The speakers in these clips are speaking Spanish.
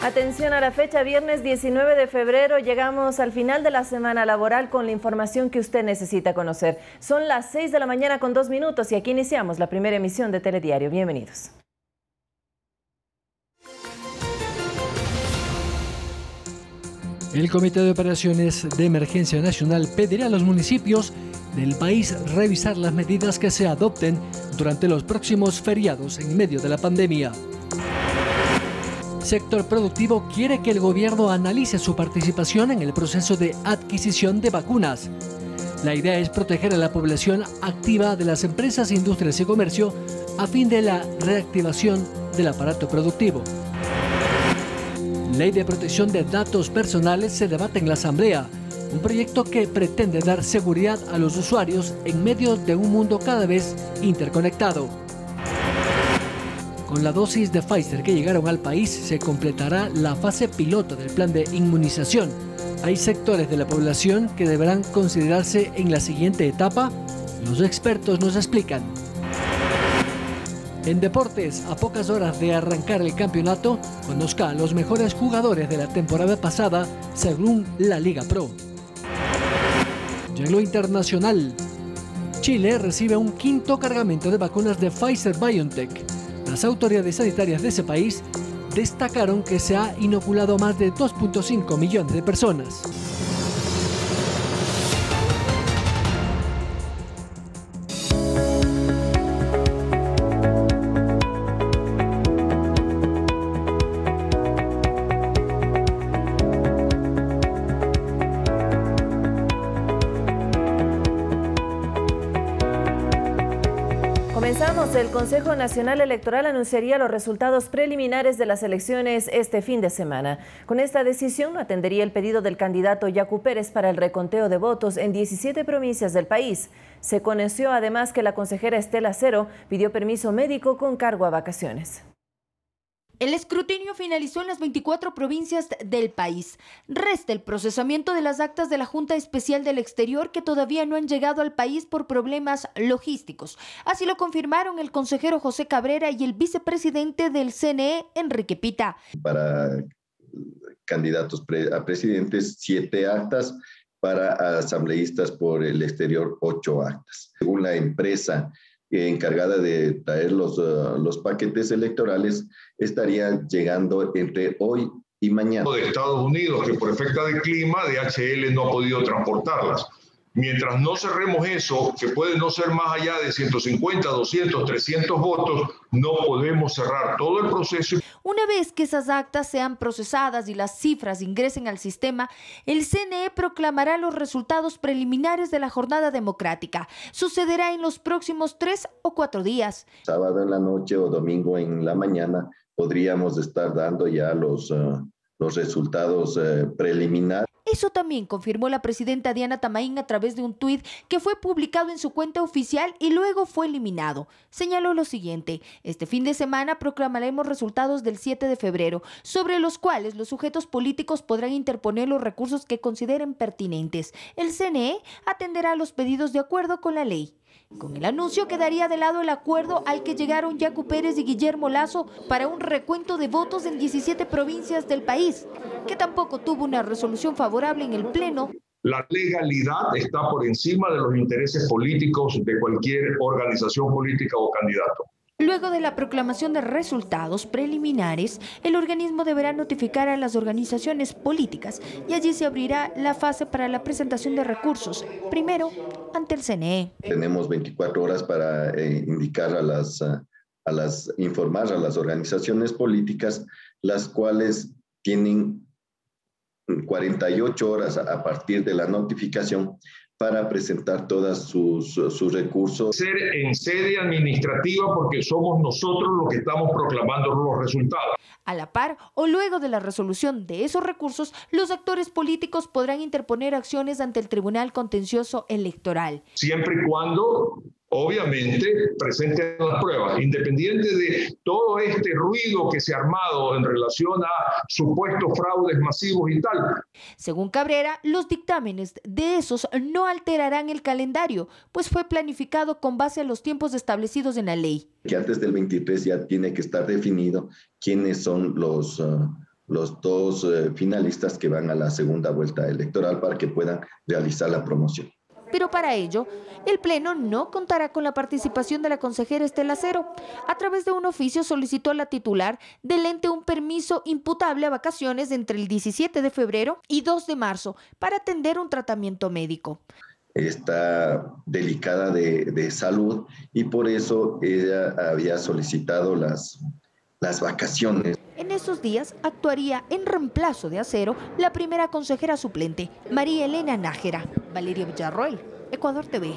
Atención a la fecha, viernes 19 de febrero, llegamos al final de la semana laboral con la información que usted necesita conocer. Son las 6 de la mañana con 2 minutos y aquí iniciamos la primera emisión de Telediario. Bienvenidos. El Comité de Operaciones de Emergencia Nacional pedirá a los municipios del país revisar las medidas que se adopten durante los próximos feriados en medio de la pandemia. Sector productivo quiere que el gobierno analice su participación en el proceso de adquisición de vacunas. La idea es proteger a la población activa de las empresas, industrias y comercio a fin de la reactivación del aparato productivo. Ley de protección de datos personales se debate en la Asamblea, un proyecto que pretende dar seguridad a los usuarios en medio de un mundo cada vez interconectado. Con la dosis de Pfizer que llegaron al país, se completará la fase piloto del plan de inmunización. Hay sectores de la población que deberán considerarse en la siguiente etapa. Los expertos nos explican. En deportes, a pocas horas de arrancar el campeonato, conozca a los mejores jugadores de la temporada pasada según la Liga Pro. Ya en lo internacional, Chile recibe un quinto cargamento de vacunas de Pfizer-BioNTech. Las autoridades sanitarias de ese país destacaron que se ha inoculado más de 2.5 millones de personas. El Consejo Nacional Electoral anunciaría los resultados preliminares de las elecciones este fin de semana. Con esta decisión atendería el pedido del candidato Yacu Pérez para el reconteo de votos en 17 provincias del país. Se conoció además que la consejera Estela Cero pidió permiso médico con cargo a vacaciones. El escrutinio finalizó en las 24 provincias del país. Resta el procesamiento de las actas de la Junta Especial del Exterior que todavía no han llegado al país por problemas logísticos. Así lo confirmaron el consejero José Cabrera y el vicepresidente del CNE, Enrique Pita. Para candidatos a presidentes, 7 actas. Para asambleístas por el exterior, 8 actas. Según la empresa encargada de traer los paquetes electorales, estarían llegando entre hoy y mañana. De Estados Unidos, que por efecto de clima, DHL no ha podido transportarlas. Mientras no cerremos eso, que puede no ser más allá de 150, 200, 300 votos, no podemos cerrar todo el proceso. Una vez que esas actas sean procesadas y las cifras ingresen al sistema, el CNE proclamará los resultados preliminares de la jornada democrática. Sucederá en los próximos 3 o 4 días. Sábado en la noche o domingo en la mañana podríamos estar dando ya los resultados preliminares. Eso también confirmó la presidenta Diana Tamaín a través de un tuit que fue publicado en su cuenta oficial y luego fue eliminado. Señaló lo siguiente: este fin de semana proclamaremos resultados del 7 de febrero, sobre los cuales los sujetos políticos podrán interponer los recursos que consideren pertinentes. El CNE atenderá los pedidos de acuerdo con la ley. Con el anuncio quedaría de lado el acuerdo al que llegaron Yacu Pérez y Guillermo Lasso para un recuento de votos en 17 provincias del país, que tampoco tuvo una resolución favorable en el Pleno. La legalidad está por encima de los intereses políticos de cualquier organización política o candidato. Luego de la proclamación de resultados preliminares, el organismo deberá notificar a las organizaciones políticas y allí se abrirá la fase para la presentación de recursos, primero ante el CNE. Tenemos 24 horas para indicar informar a las organizaciones políticas, las cuales tienen 48 horas a partir de la notificación para presentar todos sus recursos. Ser en sede administrativa porque somos nosotros los que estamos proclamando los resultados. A la par o luego de la resolución de esos recursos, los actores políticos podrán interponer acciones ante el Tribunal Contencioso Electoral. Siempre y cuando, obviamente, presenten las pruebas, independiente de todo este ruido que se ha armado en relación a supuestos fraudes masivos y tal. Según Cabrera, los dictámenes de esos no alterarán el calendario, pues fue planificado con base a los tiempos establecidos en la ley. Que antes del 23 ya tiene que estar definido quiénes son los dos finalistas que van a la segunda vuelta electoral para que puedan realizar la promoción. Pero para ello, el Pleno no contará con la participación de la consejera Estela Cero. A través de un oficio solicitó a la titular del ente un permiso imputable a vacaciones entre el 17 de febrero y 2 de marzo para atender un tratamiento médico. Está delicada de salud y por eso ella había solicitado las vacaciones. En esos días actuaría en reemplazo de Acero la primera consejera suplente, María Elena Nájera. Valeria Villarroel, Ecuador TV.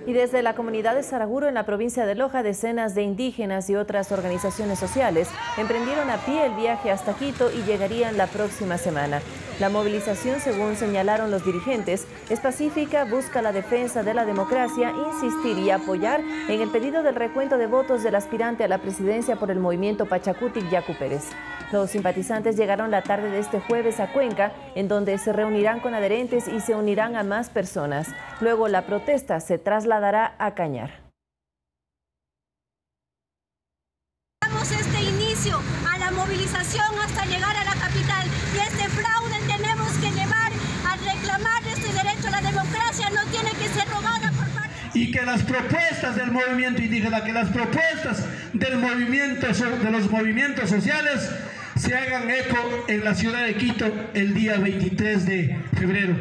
Y desde la comunidad de Saraguro, en la provincia de Loja, decenas de indígenas y otras organizaciones sociales emprendieron a pie el viaje hasta Quito y llegarían la próxima semana. La movilización, según señalaron los dirigentes, es pacífica, busca la defensa de la democracia, insistir y apoyar en el pedido del recuento de votos del aspirante a la presidencia por el movimiento Pachacutic, Yacu Pérez. Los simpatizantes llegaron la tarde de este jueves a Cuenca, en donde se reunirán con adherentes y se unirán a más personas. Luego la protesta se trasladará a Cañar. Damos este inicio a la movilización hasta llegar a la capital y este fraude tenemos que llevar a reclamar este derecho a la democracia, no tiene que ser rogada por parte. Y que las propuestas del movimiento indígena, que las propuestas de los movimientos sociales se hagan eco en la ciudad de Quito el día 23 de febrero.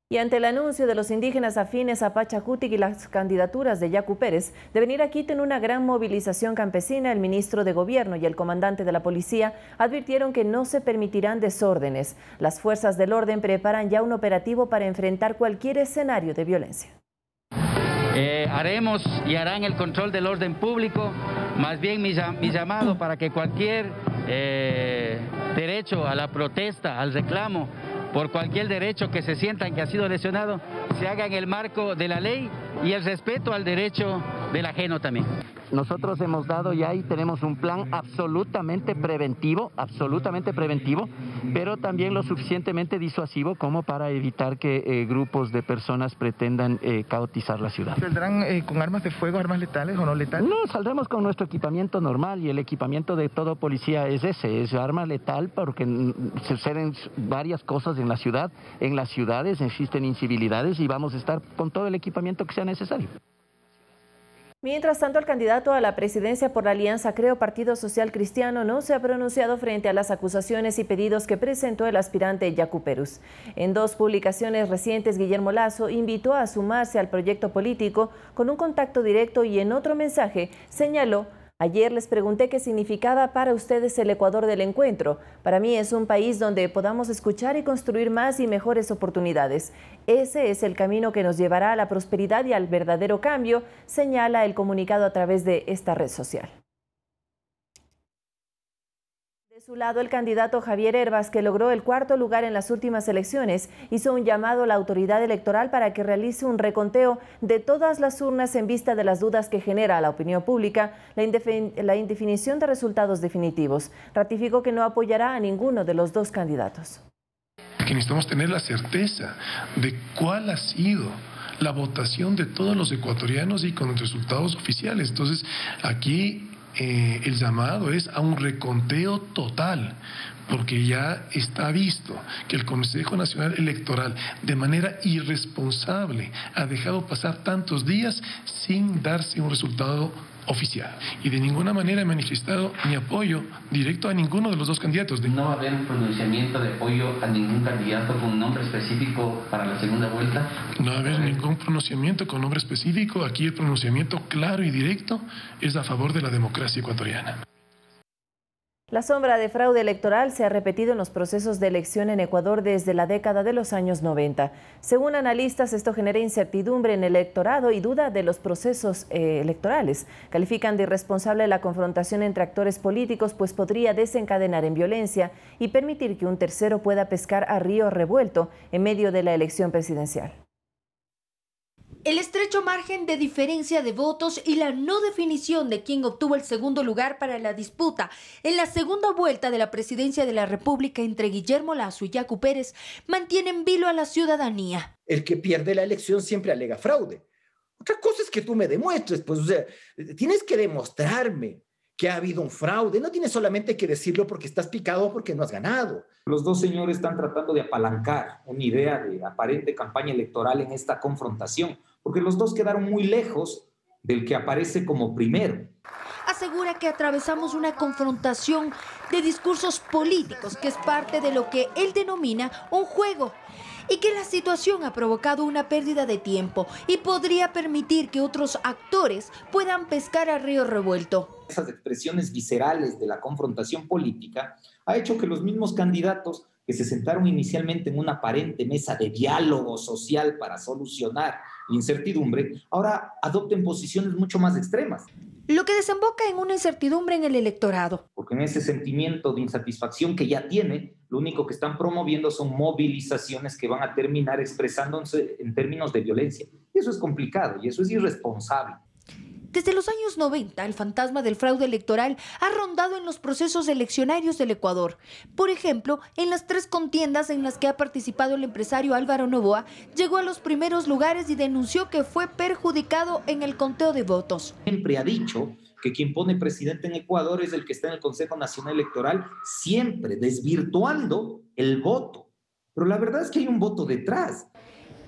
Y ante el anuncio de los indígenas afines a Pachacutic y las candidaturas de Yacu Pérez de venir a Quito en una gran movilización campesina, el ministro de Gobierno y el comandante de la policía advirtieron que no se permitirán desórdenes. Las fuerzas del orden preparan ya un operativo para enfrentar cualquier escenario de violencia. Haremos y harán el control del orden público, más bien mi llamado para que cualquier derecho a la protesta, al reclamo, por cualquier derecho que se sientan que ha sido lesionado, se haga en el marco de la ley y el respeto al derecho del ajeno también. Nosotros hemos dado ya y tenemos un plan absolutamente preventivo, pero también lo suficientemente disuasivo como para evitar que grupos de personas pretendan caotizar la ciudad. ¿Saldrán con armas de fuego, armas letales o no letales? No, saldremos con nuestro equipamiento normal y el equipamiento de todo policía es ese, es arma letal porque suceden varias cosas en la ciudad, en las ciudades existen incivilidades y vamos a estar con todo el equipamiento que sea necesario. Mientras tanto, el candidato a la presidencia por la Alianza Creo Partido Social Cristiano no se ha pronunciado frente a las acusaciones y pedidos que presentó el aspirante Yacu Pérez. En dos publicaciones recientes, Guillermo Lasso invitó a sumarse al proyecto político con un contacto directo y en otro mensaje señaló: ayer les pregunté qué significaba para ustedes el Ecuador del encuentro. Para mí es un país donde podamos escuchar y construir más y mejores oportunidades. Ese es el camino que nos llevará a la prosperidad y al verdadero cambio, señala el comunicado a través de esta red social. De su lado, el candidato Javier Hervas, que logró el cuarto lugar en las últimas elecciones, hizo un llamado a la autoridad electoral para que realice un reconteo de todas las urnas en vista de las dudas que genera a la opinión pública la indefinición de resultados definitivos. Ratificó que no apoyará a ninguno de los dos candidatos. Que necesitamos tener la certeza de cuál ha sido la votación de todos los ecuatorianos y con los resultados oficiales. Entonces, aquí el llamado es a un reconteo total, porque ya está visto que el Consejo Nacional Electoral de manera irresponsable ha dejado pasar tantos días sin darse un resultado oficial y de ninguna manera he manifestado mi apoyo directo a ninguno de los dos candidatos. ¿No va a haber un pronunciamiento de apoyo a ningún candidato con un nombre específico para la segunda vuelta? No va a haber ningún pronunciamiento con nombre específico. Aquí el pronunciamiento claro y directo es a favor de la democracia ecuatoriana. La sombra de fraude electoral se ha repetido en los procesos de elección en Ecuador desde la década de los años 90. Según analistas, esto genera incertidumbre en el electorado y duda de los procesos electorales. Califican de irresponsable la confrontación entre actores políticos, pues podría desencadenar en violencia y permitir que un tercero pueda pescar a río revuelto en medio de la elección presidencial. El estrecho margen de diferencia de votos y la no definición de quién obtuvo el segundo lugar para la disputa en la segunda vuelta de la presidencia de la República entre Guillermo Lasso y Yacu Pérez mantiene en vilo a la ciudadanía. El que pierde la elección siempre alega fraude. Otra cosa es que tú me demuestres, pues, o sea, tienes que demostrarme que ha habido un fraude. No tienes solamente que decirlo porque estás picado o porque no has ganado. Los dos señores están tratando de apalancar una idea de aparente campaña electoral en esta confrontación, porque los dos quedaron muy lejos del que aparece como primero. Asegura que atravesamos una confrontación de discursos políticos, que es parte de lo que él denomina un juego, y que la situación ha provocado una pérdida de tiempo y podría permitir que otros actores puedan pescar a río revuelto. Esas expresiones viscerales de la confrontación política ha hecho que los mismos candidatos que se sentaron inicialmente en una aparente mesa de diálogo social para solucionar la incertidumbre, ahora adopten posiciones mucho más extremas. Lo que desemboca en una incertidumbre en el electorado. Porque en ese sentimiento de insatisfacción que ya tiene, lo único que están promoviendo son movilizaciones que van a terminar expresándose en términos de violencia. Y eso es complicado y eso es irresponsable. Desde los años 90, el fantasma del fraude electoral ha rondado en los procesos eleccionarios del Ecuador. Por ejemplo, en las 3 contiendas en las que ha participado el empresario Álvaro Noboa, llegó a los primeros lugares y denunció que fue perjudicado en el conteo de votos. Siempre ha dicho que quien pone presidente en Ecuador es el que está en el Consejo Nacional Electoral, siempre desvirtuando el voto. Pero la verdad es que hay un voto detrás.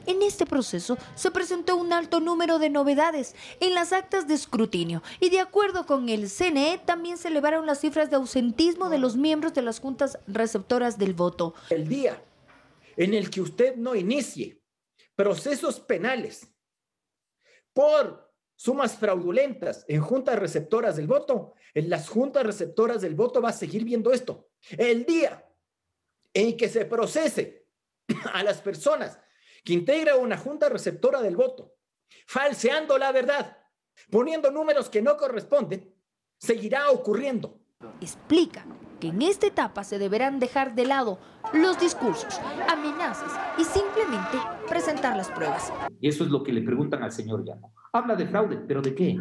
En este proceso se presentó un alto número de novedades en las actas de escrutinio y de acuerdo con el CNE también se elevaron las cifras de ausentismo de los miembros de las juntas receptoras del voto. El día en el que usted no inicie procesos penales por sumas fraudulentas en juntas receptoras del voto, en las juntas receptoras del voto va a seguir viendo esto. El día en que se procese a las personas que integra una junta receptora del voto, falseando la verdad, poniendo números que no corresponden, seguirá ocurriendo. Explica que en esta etapa se deberán dejar de lado los discursos, amenazas y simplemente presentar las pruebas. Y eso es lo que le preguntan al señor Llano. Habla de fraude, ¿pero de qué?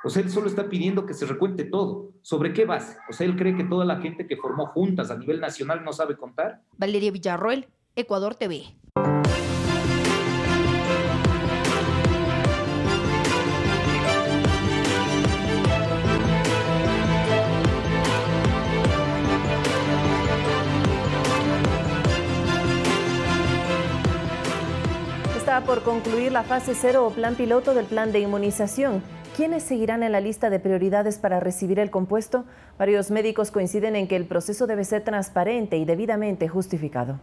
O sea, él solo está pidiendo que se recuente todo. ¿Sobre qué base? O sea, él cree que toda la gente que formó juntas a nivel nacional no sabe contar. Valeria Villarroel, Ecuador TV. Está por concluir la fase 0 o plan piloto del plan de inmunización. ¿Quiénes seguirán en la lista de prioridades para recibir el compuesto? Varios médicos coinciden en que el proceso debe ser transparente y debidamente justificado.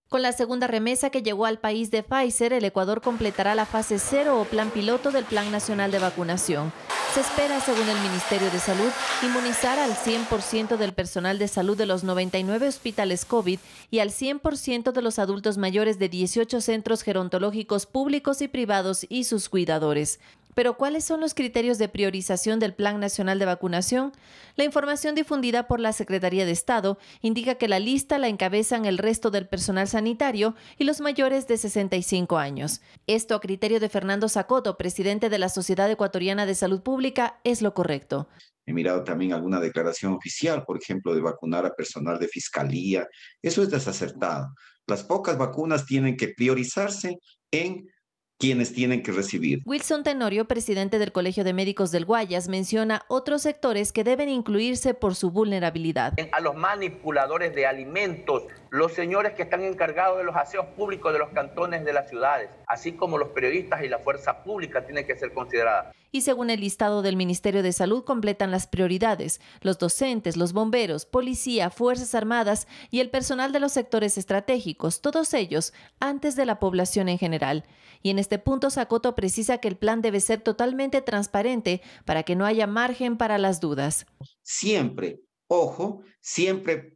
Con la segunda remesa que llegó al país de Pfizer, el Ecuador completará la fase 0 o plan piloto del Plan Nacional de Vacunación. Se espera, según el Ministerio de Salud, inmunizar al 100% del personal de salud de los 99 hospitales COVID y al 100% de los adultos mayores de 18 centros gerontológicos públicos y privados y sus cuidadores. Pero, ¿cuáles son los criterios de priorización del Plan Nacional de Vacunación? La información difundida por la Secretaría de Estado indica que la lista la encabezan el resto del personal sanitario y los mayores de 65 años. Esto, a criterio de Fernando Zacoto, presidente de la Sociedad Ecuatoriana de Salud Pública, es lo correcto. He mirado también alguna declaración oficial, por ejemplo, de vacunar a personal de fiscalía. Eso es desacertado. Las pocas vacunas tienen que priorizarse en quienes tienen que recibir. Wilson Tenorio, presidente del Colegio de Médicos del Guayas, menciona otros sectores que deben incluirse por su vulnerabilidad. A los manipuladores de alimentos, los señores que están encargados de los aseos públicos de los cantones de las ciudades, así como los periodistas y la fuerza pública tienen que ser consideradas. Y según el listado del Ministerio de Salud, completan las prioridades: los docentes, los bomberos, policía, Fuerzas Armadas y el personal de los sectores estratégicos, todos ellos antes de la población en general. Y en este punto, Zacoto precisa que el plan debe ser totalmente transparente para que no haya margen para las dudas. Siempre, ojo, siempre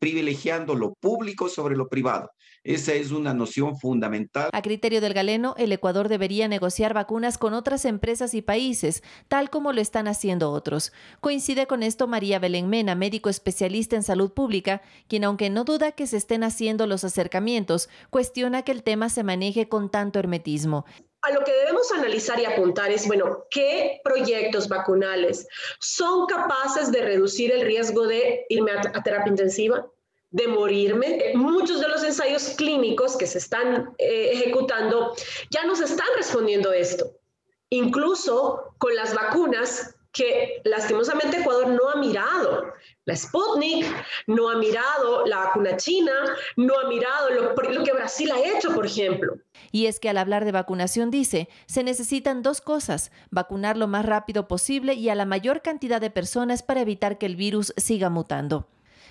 privilegiando lo público sobre lo privado. Esa es una noción fundamental. A criterio del galeno, el Ecuador debería negociar vacunas con otras empresas y países, tal como lo están haciendo otros. Coincide con esto María Belén Mena, médico especialista en salud pública, quien, aunque no duda que se estén haciendo los acercamientos, cuestiona que el tema se maneje con tanto hermetismo. A lo que debemos analizar y apuntar es, bueno, ¿qué proyectos vacunales son capaces de reducir el riesgo de irme a terapia intensiva, de morirme? Muchos de los ensayos clínicos que se están ejecutando ya nos están respondiendo esto. Incluso con las vacunas que lastimosamente Ecuador no ha mirado la Sputnik, no ha mirado la vacuna china, no ha mirado lo que Brasil ha hecho, por ejemplo. Y es que al hablar de vacunación dice, se necesitan dos cosas, vacunar lo más rápido posible y a la mayor cantidad de personas para evitar que el virus siga mutando.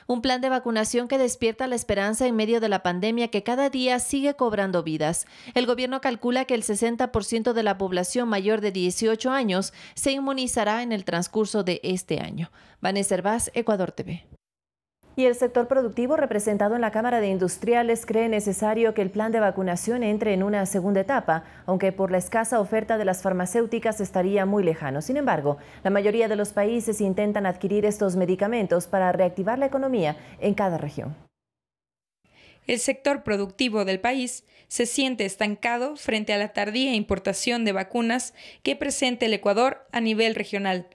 Un plan de vacunación que despierta la esperanza en medio de la pandemia que cada día sigue cobrando vidas. El gobierno calcula que el 60% de la población mayor de 18 años se inmunizará en el transcurso de este año. Vanessa Hervás, Ecuador TV. Y el sector productivo representado en la Cámara de Industriales cree necesario que el plan de vacunación entre en una segunda etapa, aunque por la escasa oferta de las farmacéuticas estaría muy lejano. Sin embargo, la mayoría de los países intentan adquirir estos medicamentos para reactivar la economía en cada región. El sector productivo del país se siente estancado frente a la tardía importación de vacunas que presenta el Ecuador a nivel regional,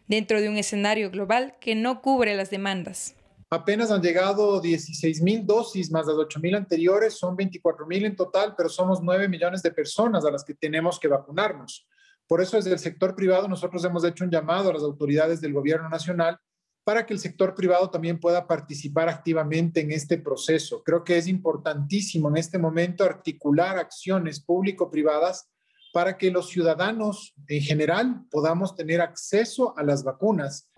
dentro de un escenario global que no cubre las demandas. Apenas han llegado 16,000 dosis más las 8,000 anteriores, son 24,000 en total, pero somos 9 millones de personas a las que tenemos que vacunarnos. Por eso desde el sector privado nosotros hemos hecho un llamado a las autoridades del gobierno nacional para que el sector privado también pueda participar activamente en este proceso. Creo que es importantísimo en este momento articular acciones público-privadas para que los ciudadanos en general podamos tener acceso a las vacunas.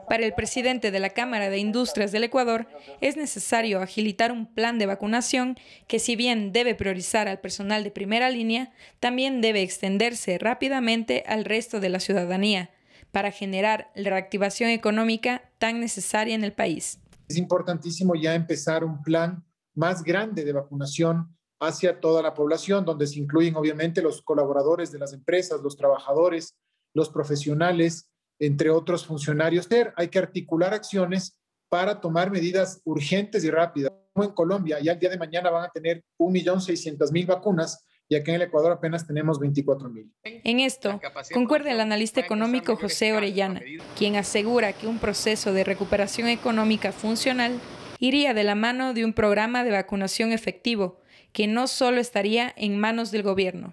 Para el presidente de la Cámara de Industrias del Ecuador, es necesario agilitar un plan de vacunación que, si bien debe priorizar al personal de primera línea, también debe extenderse rápidamente al resto de la ciudadanía, para generar la reactivación económica tan necesaria en el país. Es importantísimo ya empezar un plan más grande de vacunación hacia toda la población, donde se incluyen obviamente los colaboradores de las empresas, los trabajadores, los profesionales, entre otros funcionarios. Hay que articular acciones para tomar medidas urgentes y rápidas. Como en Colombia, ya el día de mañana van a tener 1.600.000 vacunas y acá en el Ecuador apenas tenemos 24,000. En esto, concuerda el analista económico José Orellana, quien asegura que un proceso de recuperación económica funcional iría de la mano de un programa de vacunación efectivo, que no solo estaría en manos del gobierno.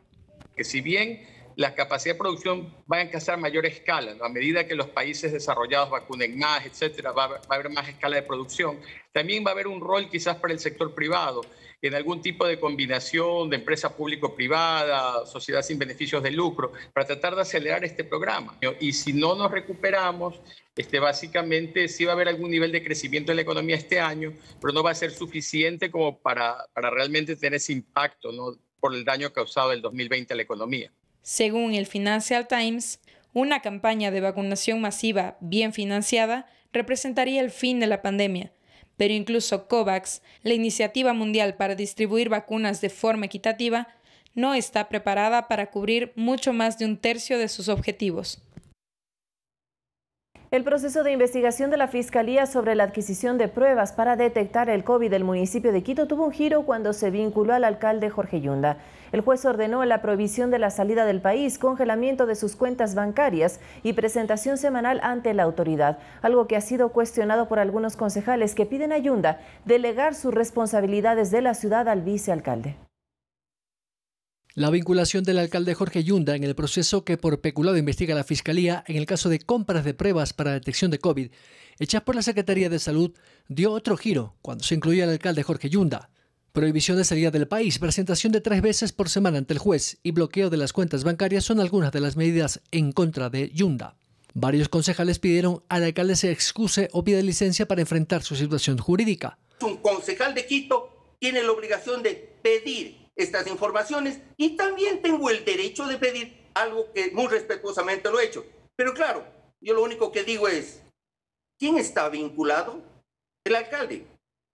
Que si bien la capacidad de producción va a alcanzar mayor escala, ¿no? A medida que los países desarrollados vacunen más, etcétera, va a haber más escala de producción, también va a haber un rol quizás para el sector privado, en algún tipo de combinación de empresa público-privada, sociedad sin beneficios de lucro, para tratar de acelerar este programa. Y si no nos recuperamos, básicamente sí va a haber algún nivel de crecimiento en la economía este año, pero no va a ser suficiente como para realmente tener ese impacto, ¿no?, por el daño causado el 2020 a la economía. Según el Financial Times, una campaña de vacunación masiva bien financiada representaría el fin de la pandemia, pero incluso COVAX, la iniciativa mundial para distribuir vacunas de forma equitativa, no está preparada para cubrir mucho más de un tercio de sus objetivos. El proceso de investigación de la Fiscalía sobre la adquisición de pruebas para detectar el COVID del municipio de Quito tuvo un giro cuando se vinculó al alcalde Jorge Yunda. El juez ordenó la prohibición de la salida del país, congelamiento de sus cuentas bancarias y presentación semanal ante la autoridad, algo que ha sido cuestionado por algunos concejales que piden a Yunda delegar sus responsabilidades de la ciudad al vicealcalde. La vinculación del alcalde Jorge Yunda en el proceso que por peculado investiga la Fiscalía en el caso de compras de pruebas para detección de COVID, hechas por la Secretaría de Salud, dio otro giro cuando se incluía al alcalde Jorge Yunda. Prohibición de salida del país, presentación de 3 veces por semana ante el juez y bloqueo de las cuentas bancarias son algunas de las medidas en contra de Yunda. Varios concejales pidieron al alcalde se excuse o pida licencia para enfrentar su situación jurídica. Un concejal de Quito tiene la obligación de pedir estas informaciones y también tengo el derecho de pedir algo que muy respetuosamente lo he hecho. Pero claro, yo lo único que digo es, ¿quién está vinculado? El alcalde.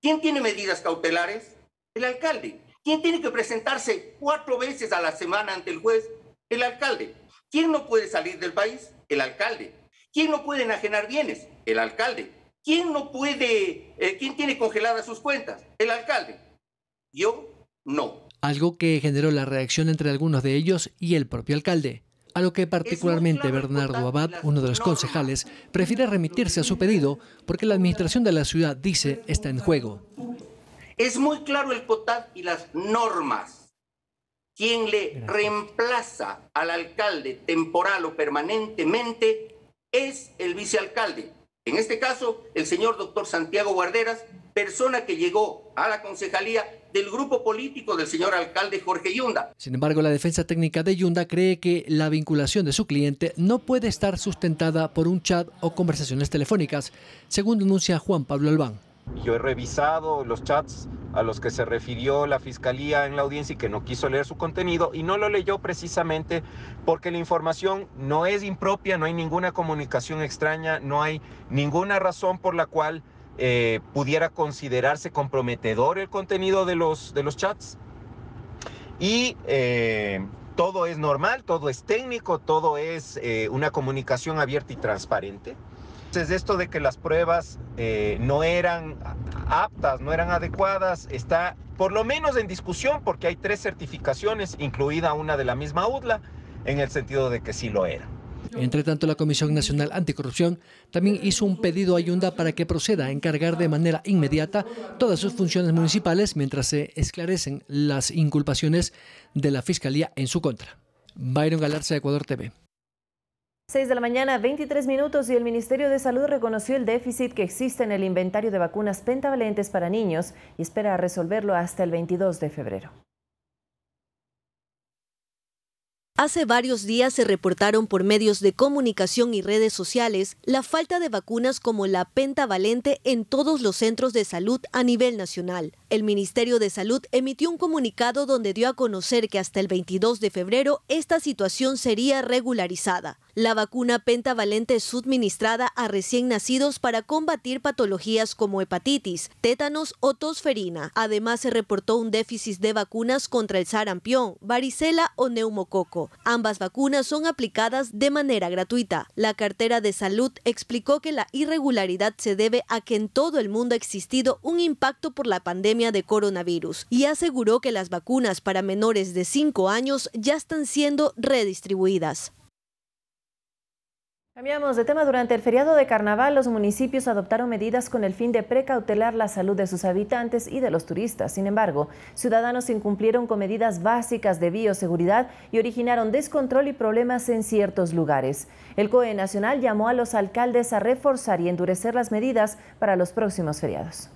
¿Quién tiene medidas cautelares? El alcalde. ¿Quién tiene que presentarse 4 veces a la semana ante el juez? El alcalde. ¿Quién no puede salir del país? El alcalde. ¿Quién no puede enajenar bienes? El alcalde. ¿Quién no puede, quién tiene congeladas sus cuentas? El alcalde. Yo no. Algo que generó la reacción entre algunos de ellos y el propio alcalde, a lo que particularmente Bernardo Abad, uno de los concejales, prefiere remitirse a su pedido porque la administración de la ciudad, dice, está en juego. Es muy claro el POTAD y las normas. Quien le reemplaza al alcalde temporal o permanentemente es el vicealcalde. En este caso, el señor doctor Santiago Guarderas, persona que llegó a la concejalía del grupo político del señor alcalde Jorge Yunda. Sin embargo, la defensa técnica de Yunda cree que la vinculación de su cliente no puede estar sustentada por un chat o conversaciones telefónicas, según denuncia Juan Pablo Albán. Yo he revisado los chats a los que se refirió la Fiscalía en la audiencia y que no quiso leer su contenido, y no lo leyó precisamente porque la información no es impropia, no hay ninguna comunicación extraña, no hay ninguna razón por la cual pudiera considerarse comprometedor el contenido de los chats. Y todo es normal, todo es técnico, todo es una comunicación abierta y transparente. Entonces, esto de que las pruebas no eran aptas, no eran adecuadas, está por lo menos en discusión, porque hay 3 certificaciones, incluida una de la misma UDLA, en el sentido de que sí lo eran. Entre tanto, la Comisión Nacional Anticorrupción también hizo un pedido a Yunda para que proceda a encargar de manera inmediata todas sus funciones municipales mientras se esclarecen las inculpaciones de la Fiscalía en su contra. Byron Galarza, Ecuador TV. 6 de la mañana, 23 minutos, y el Ministerio de Salud reconoció el déficit que existe en el inventario de vacunas pentavalentes para niños y espera resolverlo hasta el 22 de febrero. Hace varios días se reportaron por medios de comunicación y redes sociales la falta de vacunas como la pentavalente en todos los centros de salud a nivel nacional. El Ministerio de Salud emitió un comunicado donde dio a conocer que hasta el 22 de febrero esta situación sería regularizada. La vacuna pentavalente es suministrada a recién nacidos para combatir patologías como hepatitis, tétanos o tosferina. Además, se reportó un déficit de vacunas contra el sarampión, varicela o neumococo. Ambas vacunas son aplicadas de manera gratuita. La cartera de salud explicó que la irregularidad se debe a que en todo el mundo ha existido un impacto por la pandemia de coronavirus y aseguró que las vacunas para menores de 5 años ya están siendo redistribuidas. Cambiamos de tema. Durante el feriado de Carnaval, los municipios adoptaron medidas con el fin de precautelar la salud de sus habitantes y de los turistas. Sin embargo, ciudadanos incumplieron con medidas básicas de bioseguridad y originaron descontrol y problemas en ciertos lugares. El COE Nacional llamó a los alcaldes a reforzar y endurecer las medidas para los próximos feriados.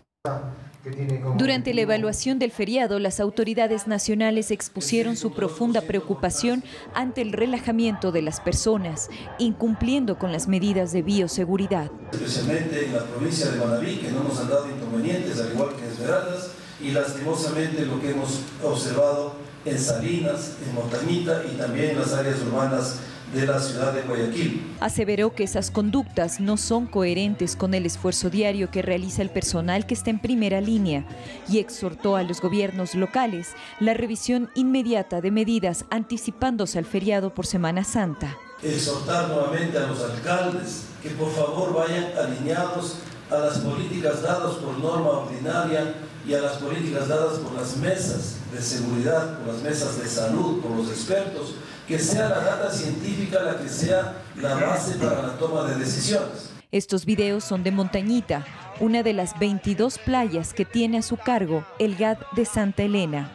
Durante la evaluación del feriado, las autoridades nacionales expusieron su profunda preocupación ante el relajamiento de las personas, incumpliendo con las medidas de bioseguridad. Especialmente en la provincia de Manabí, que no nos han dado inconvenientes, al igual que en Esmeraldas, y lastimosamente lo que hemos observado en Salinas, en Montañita y también en las áreas urbanas de la ciudad de Guayaquil. Aseveró que esas conductas no son coherentes con el esfuerzo diario que realiza el personal que está en primera línea y exhortó a los gobiernos locales la revisión inmediata de medidas anticipándose al feriado por Semana Santa. Exhortar nuevamente a los alcaldes que por favor vayan alineados a las políticas dadas por norma ordinaria y a las políticas dadas por las mesas de seguridad, por las mesas de salud, por los expertos, que sea la data científica la que sea la base para la toma de decisiones. Estos videos son de Montañita, una de las 22 playas que tiene a su cargo el GAD de Santa Elena.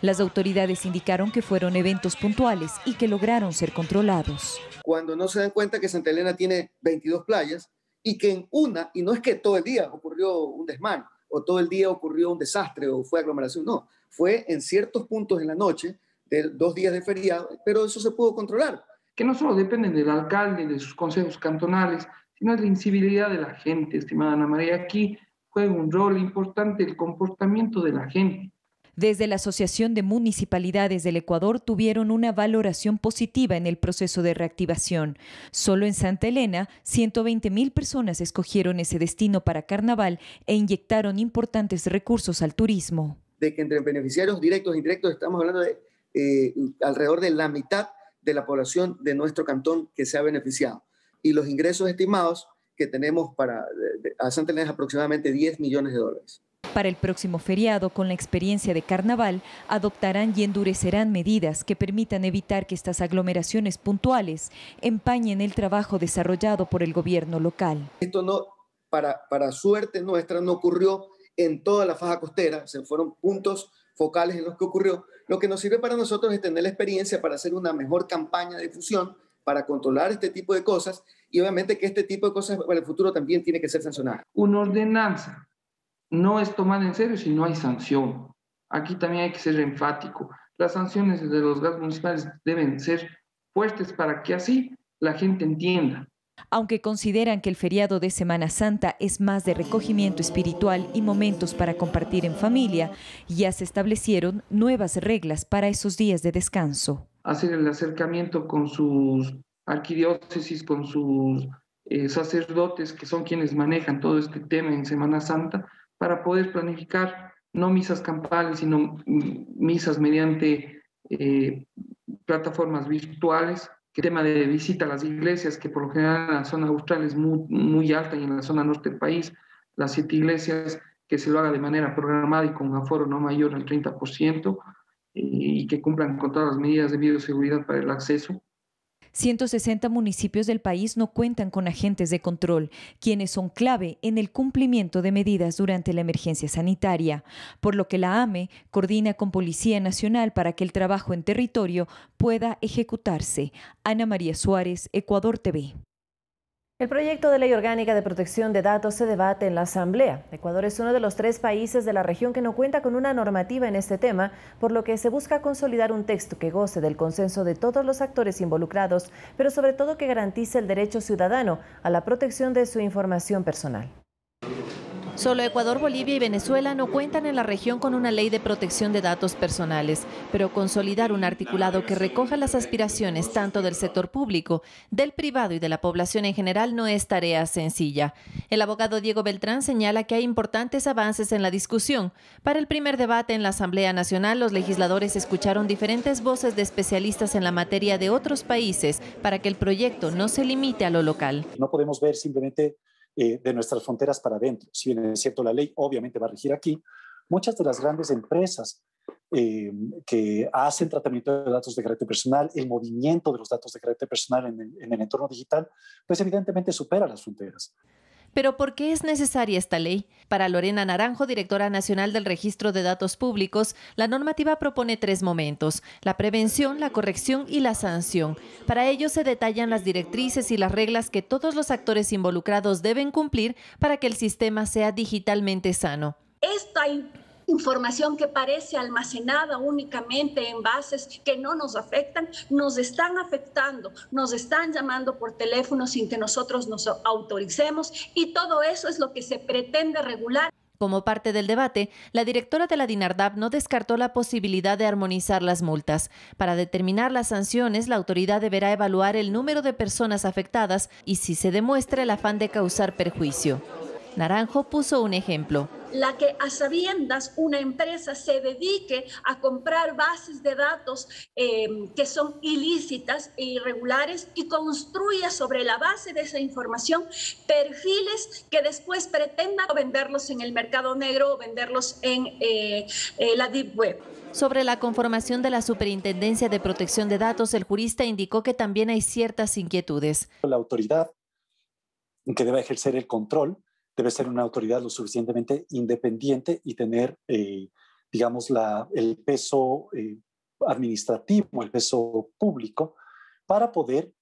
Las autoridades indicaron que fueron eventos puntuales y que lograron ser controlados. Cuando no se dan cuenta que Santa Elena tiene 22 playas y que en una, y no es que todo el día ocurrió un desmán, o todo el día ocurrió un desastre o fue aglomeración, no, fue en ciertos puntos en la noche, de 2 días de feriado, pero eso se pudo controlar. Que no solo dependen del alcalde, de sus consejos cantonales, sino de la incivilidad de la gente, estimada Ana María. Aquí juega un rol importante el comportamiento de la gente. Desde la Asociación de Municipalidades del Ecuador tuvieron una valoración positiva en el proceso de reactivación. Solo en Santa Elena, 120.000 personas escogieron ese destino para Carnaval e inyectaron importantes recursos al turismo. De que entre beneficiarios directos e indirectos estamos hablando de alrededor de la mitad de la población de nuestro cantón que se ha beneficiado. Y los ingresos estimados que tenemos a Santa Elena es aproximadamente $10 millones. Para el próximo feriado, con la experiencia de Carnaval, adoptarán y endurecerán medidas que permitan evitar que estas aglomeraciones puntuales empañen el trabajo desarrollado por el gobierno local. Esto no, para suerte nuestra, no ocurrió en toda la faja costera, se fueron puntos focales en los que ocurrió. Lo que nos sirve para nosotros es tener la experiencia para hacer una mejor campaña de difusión para controlar este tipo de cosas y obviamente que este tipo de cosas para el futuro también tiene que ser sancionada. Una ordenanza no es tomada en serio si no hay sanción. Aquí también hay que ser enfático. Las sanciones de los gas municipales deben ser fuertes para que así la gente entienda. Aunque consideran que el feriado de Semana Santa es más de recogimiento espiritual y momentos para compartir en familia, ya se establecieron nuevas reglas para esos días de descanso. Hacer el acercamiento con sus arquidiócesis, con sus sacerdotes, que son quienes manejan todo este tema en Semana Santa, para poder planificar no misas campales, sino misas mediante plataformas virtuales. El tema de visita a las iglesias, que por lo general en la zona austral es muy alta y en la zona norte del país, las 7 iglesias, que se lo haga de manera programada y con un aforo no mayor al 30% y que cumplan con todas las medidas de bioseguridad para el acceso. 160 municipios del país no cuentan con agentes de control, quienes son clave en el cumplimiento de medidas durante la emergencia sanitaria, por lo que la AME coordina con Policía Nacional para que el trabajo en territorio pueda ejecutarse. Ana María Suárez, Ecuador TV. El proyecto de ley orgánica de protección de datos se debate en la Asamblea. Ecuador es uno de los 3 países de la región que no cuenta con una normativa en este tema, por lo que se busca consolidar un texto que goce del consenso de todos los actores involucrados, pero sobre todo que garantice el derecho ciudadano a la protección de su información personal. Solo Ecuador, Bolivia y Venezuela no cuentan en la región con una ley de protección de datos personales, pero consolidar un articulado que recoja las aspiraciones tanto del sector público, del privado y de la población en general no es tarea sencilla. El abogado Diego Beltrán señala que hay importantes avances en la discusión. Para el primer debate en la Asamblea Nacional, los legisladores escucharon diferentes voces de especialistas en la materia de otros países para que el proyecto no se limite a lo local. No podemos ver simplemente de nuestras fronteras para adentro. Si bien es cierto, la ley obviamente va a regir aquí, muchas de las grandes empresas que hacen tratamiento de datos de carácter personal, el movimiento de los datos de carácter personal en el entorno digital, pues evidentemente supera las fronteras. ¿Pero por qué es necesaria esta ley? Para Lorena Naranjo, directora nacional del Registro de Datos Públicos, la normativa propone 3 momentos: la prevención, la corrección y la sanción. Para ello se detallan las directrices y las reglas que todos los actores involucrados deben cumplir para que el sistema sea digitalmente sano. Esta información que parece almacenada únicamente en bases que no nos afectan, nos están afectando, nos están llamando por teléfono sin que nosotros nos autoricemos, y todo eso es lo que se pretende regular. Como parte del debate, la directora de la DINARDAP no descartó la posibilidad de armonizar las multas. Para determinar las sanciones, la autoridad deberá evaluar el número de personas afectadas y si se demuestra el afán de causar perjuicio. Naranjo puso un ejemplo. La que a sabiendas una empresa se dedique a comprar bases de datos que son ilícitas e irregulares y construya sobre la base de esa información perfiles que después pretenda venderlos en el mercado negro o venderlos en la Deep Web. Sobre la conformación de la Superintendencia de Protección de Datos, el jurista indicó que también hay ciertas inquietudes. La autoridad que debe ejercer el control debe ser una autoridad lo suficientemente independiente y tener, digamos, el peso administrativo, el peso público, para poder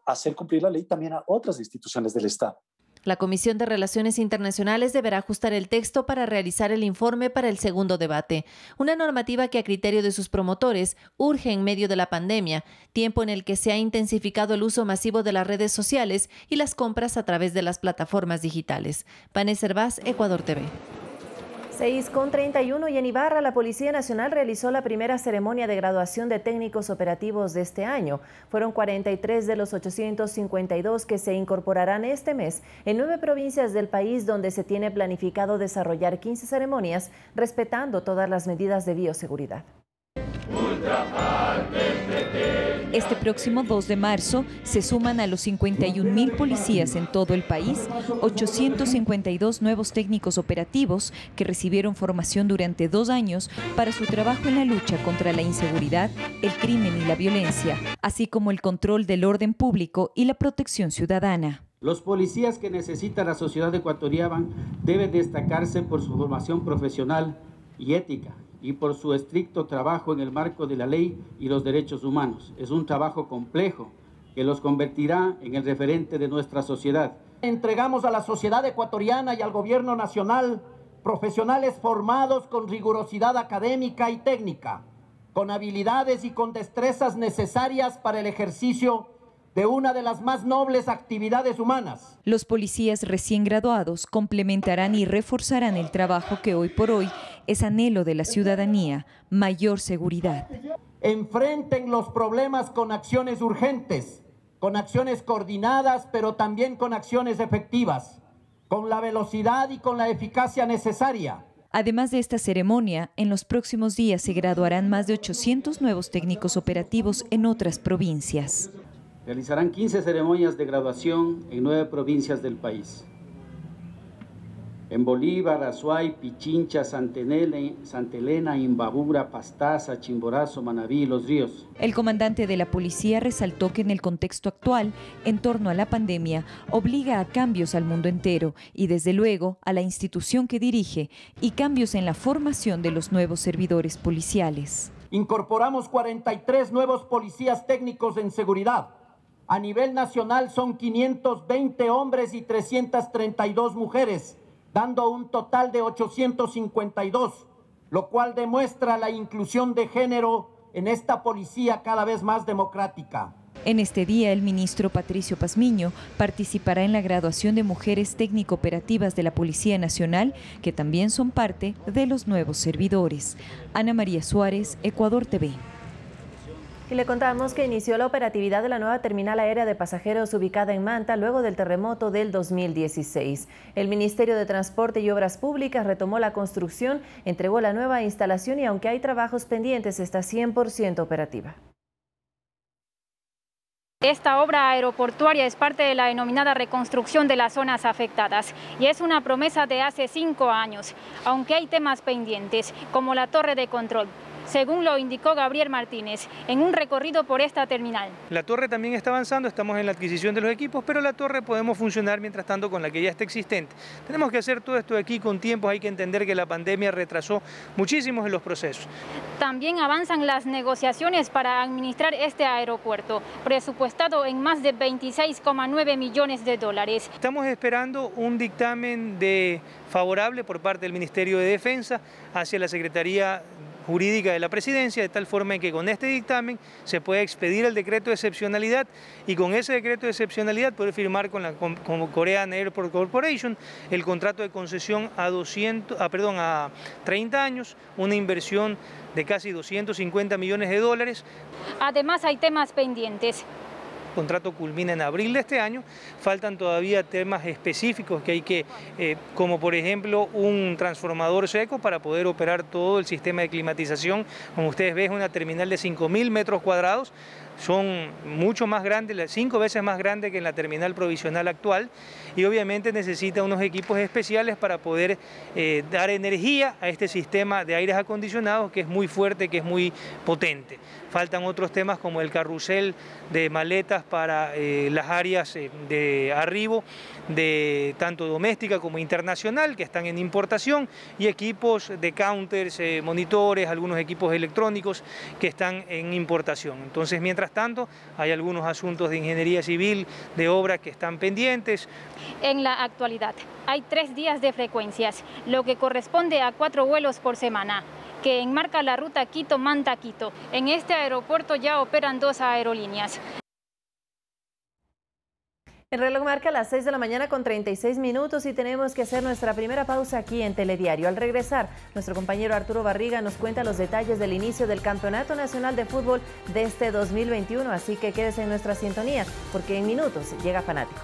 hacer cumplir la ley también a otras instituciones del Estado. La Comisión de Relaciones Internacionales deberá ajustar el texto para realizar el informe para el segundo debate. Una normativa que, a criterio de sus promotores, urge en medio de la pandemia, tiempo en el que se ha intensificado el uso masivo de las redes sociales y las compras a través de las plataformas digitales. Vanessa Hervás, Ecuador TV. 6:31 y en Ibarra, la Policía Nacional realizó la primera ceremonia de graduación de técnicos operativos de este año. Fueron 43 de los 852 que se incorporarán este mes en 9 provincias del país, donde se tiene planificado desarrollar 15 ceremonias, respetando todas las medidas de bioseguridad. Este próximo 2 de marzo se suman a los 51.000 policías en todo el país 852 nuevos técnicos operativos que recibieron formación durante 2 años para su trabajo en la lucha contra la inseguridad, el crimen y la violencia, así como el control del orden público y la protección ciudadana. Los policías que necesita la sociedad ecuatoriana deben destacarse por su formación profesional y ética, y por su estricto trabajo en el marco de la ley y los derechos humanos. Es un trabajo complejo, que los convertirá en el referente de nuestra sociedad. Entregamos a la sociedad ecuatoriana y al gobierno nacional profesionales formados con rigurosidad académica y técnica, con habilidades y con destrezas necesarias para el ejercicio de una de las más nobles actividades humanas. Los policías recién graduados complementarán y reforzarán el trabajo que hoy por hoy es anhelo de la ciudadanía, mayor seguridad. Enfrenten los problemas con acciones urgentes, con acciones coordinadas, pero también con acciones efectivas, con la velocidad y con la eficacia necesaria. Además de esta ceremonia, en los próximos días se graduarán más de 800 nuevos técnicos operativos en otras provincias. Realizarán 15 ceremonias de graduación en 9 provincias del país. En Bolívar, Azuay, Pichincha, Santa Elena, Imbabura, Pastaza, Chimborazo, Manabí y Los Ríos. El comandante de la policía resaltó que en el contexto actual, en torno a la pandemia, obliga a cambios al mundo entero y desde luego a la institución que dirige y cambios en la formación de los nuevos servidores policiales. Incorporamos 43 nuevos policías técnicos en seguridad. A nivel nacional son 520 hombres y 332 mujeres, dando un total de 852, lo cual demuestra la inclusión de género en esta policía cada vez más democrática. En este día, el ministro Patricio Pazmiño participará en la graduación de mujeres técnico-operativas de la Policía Nacional, que también son parte de los nuevos servidores. Ana María Suárez, Ecuador TV. Y le contamos que inició la operatividad de la nueva terminal aérea de pasajeros ubicada en Manta luego del terremoto del 2016. El Ministerio de Transporte y Obras Públicas retomó la construcción, entregó la nueva instalación y aunque hay trabajos pendientes, está 100% operativa. Esta obra aeroportuaria es parte de la denominada reconstrucción de las zonas afectadas y es una promesa de hace 5 años, aunque hay temas pendientes, como la torre de control, según lo indicó Gabriel Martínez en un recorrido por esta terminal. La torre también está avanzando, estamos en la adquisición de los equipos, pero la torre podemos funcionar mientras tanto con la que ya está existente. Tenemos que hacer todo esto aquí con tiempo, hay que entender que la pandemia retrasó muchísimos de los procesos. También avanzan las negociaciones para administrar este aeropuerto, presupuestado en más de 26,9 millones de dólares. Estamos esperando un dictamen favorable por parte del Ministerio de Defensa hacia la Secretaría Jurídica de la Presidencia, de tal forma en que con este dictamen se pueda expedir el decreto de excepcionalidad y con ese decreto de excepcionalidad poder firmar con Korean Airport Corporation el contrato de concesión a 30 años, una inversión de casi 250 millones de dólares. Además hay temas pendientes. El contrato culmina en abril de este año, faltan todavía temas específicos que hay que, como por ejemplo un transformador seco para poder operar todo el sistema de climatización. Como ustedes ven, es una terminal de 5.000 metros cuadrados, son mucho más grandes, 5 veces más grande que en la terminal provisional actual y obviamente necesita unos equipos especiales para poder dar energía a este sistema de aires acondicionados que es muy fuerte, que es muy potente. Faltan otros temas como el carrusel de maletas para las áreas de arribo, de tanto doméstica como internacional, que están en importación, y equipos de counters, monitores, algunos equipos electrónicos que están en importación. Entonces, mientras tanto, hay algunos asuntos de ingeniería civil, de obras que están pendientes. En la actualidad, hay 3 días de frecuencias, lo que corresponde a 4 vuelos por semana, que enmarca la ruta Quito-Manta-Quito. En este aeropuerto ya operan 2 aerolíneas. El reloj marca las 6 de la mañana con 36 minutos y tenemos que hacer nuestra primera pausa aquí en Telediario. Al regresar, nuestro compañero Arturo Barriga nos cuenta los detalles del inicio del Campeonato Nacional de Fútbol de este 2021, así que quédese en nuestra sintonía, porque en minutos llega Fanático.